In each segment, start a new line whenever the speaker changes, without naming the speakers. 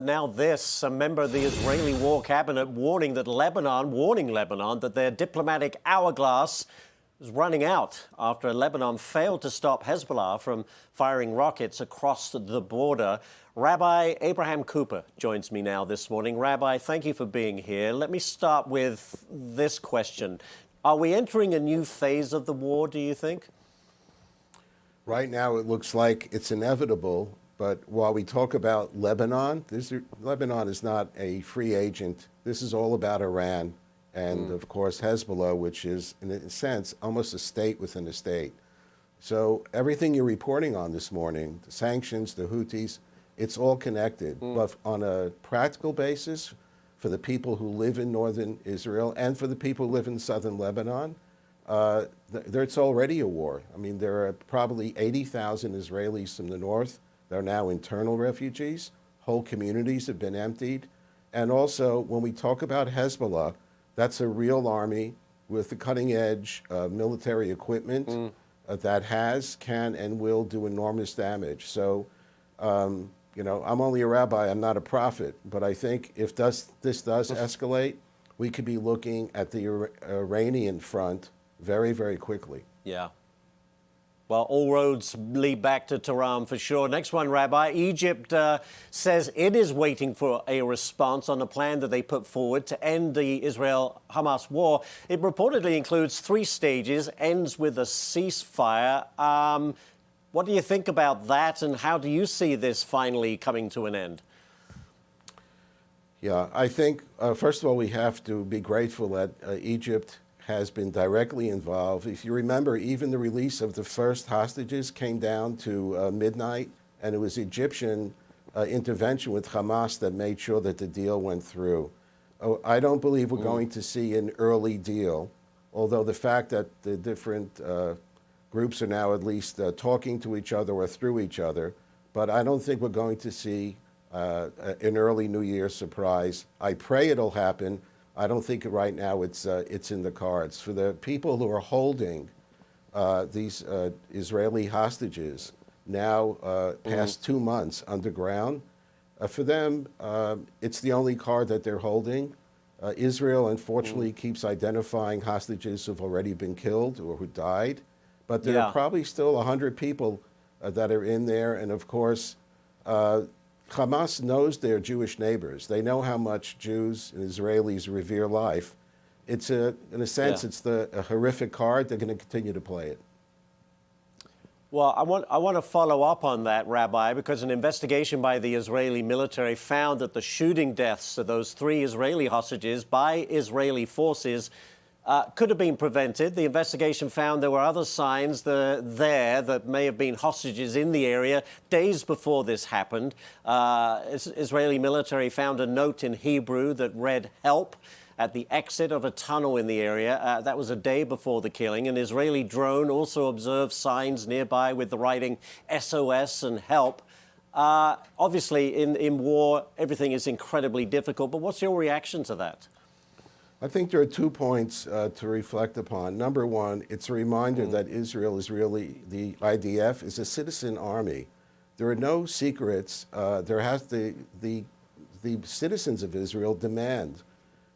Now this, a member of the Israeli War Cabinet warning Lebanon that their diplomatic hourglass is running out after Lebanon failed to stop Hezbollah from firing rockets across the border. Rabbi Abraham Cooper joins me now this morning. Rabbi, thank you for being here. Let me start with this question. Are we entering a new phase of the war, do you think?
Right now it looks like it's inevitable. But while we talk about Lebanon, Lebanon is not a free agent. This is all about Iran and, of course, Hezbollah, which is, in a sense, almost a state within a state. So everything you're reporting on this morning, the sanctions, the Houthis, it's all connected. But on a practical basis, for the people who live in northern Israel and for the people who live in southern Lebanon, it's already a war. I mean, there are probably 80,000 Israelis from the north. They're now internal refugees. Whole communities have been emptied. And also, when we talk about Hezbollah, that's a real army with the cutting edge military equipment that can and will do enormous damage. So, you know, I'm only a rabbi, I'm not a prophet, but I think if this does escalate, we could be looking at the Iranian front very, very quickly.
Yeah. Well, all roads lead back to Tehran for sure. Next one, Rabbi. Egypt says it is waiting for a response on a plan that they put forward to end the Israel-Hamas war. It reportedly includes 3 stages, ends with a ceasefire. What do you think about that, and how do you see this finally coming to an end?
Yeah, I think, first of all, we have to be grateful that Egypt has been directly involved. If you remember, even the release of the first hostages came down to midnight, and it was Egyptian intervention with Hamas that made sure that the deal went through. I don't believe we're going to see an early deal, although the fact that the different groups are now at least talking to each other or through each other, but I don't think we're going to see an early New Year's surprise. I pray it'll happen. I don't think right now it's in the cards. For the people who are holding these Israeli hostages now past 2 months underground, for them, it's the only card that they're holding. Israel, unfortunately, keeps identifying hostages who've already been killed or who died, but there are probably still 100 people that are in there, and of course, Hamas knows their Jewish neighbors. They know how much Jews and Israelis revere life. It's in a sense, it's a horrific card. They're going to continue to play it.
Well, I want to follow up on that, Rabbi, because an investigation by the Israeli military found that the shooting deaths of those 3 Israeli hostages by Israeli forces could have been prevented. The investigation found there were other signs that may have been hostages in the area days before this happened. Israeli military found a note in Hebrew that read "help" at the exit of a tunnel in the area. That was a day before the killing. An Israeli drone also observed signs nearby with the writing "SOS" and "help." Obviously, in war, everything is incredibly difficult. But what's your reaction to that?
I think there are 2 points to reflect upon. Number one, it's a reminder that Israel is really, the IDF is a citizen army. There are no secrets. The citizens of Israel demand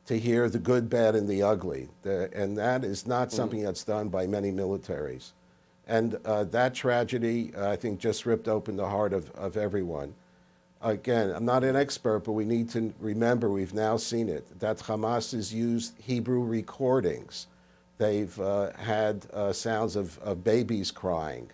to hear the good, bad, and the ugly. And that is not something that's done by many militaries. And that tragedy, I think, just ripped open the heart of everyone. Again, I'm not an expert, but we need to remember, we've now seen it, that Hamas has used Hebrew recordings. They've had sounds of babies crying,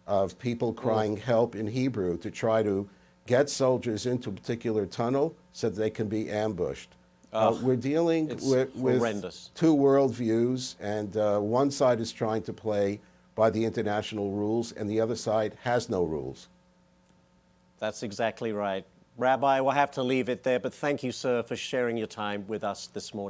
of people crying help in Hebrew to try to get soldiers into a particular tunnel so that they can be ambushed. We're dealing with 2 worldviews, and one side is trying to play by the international rules, and the other side has no rules.
That's exactly right. Rabbi, we'll have to leave it there, but thank you, sir, for sharing your time with us this morning.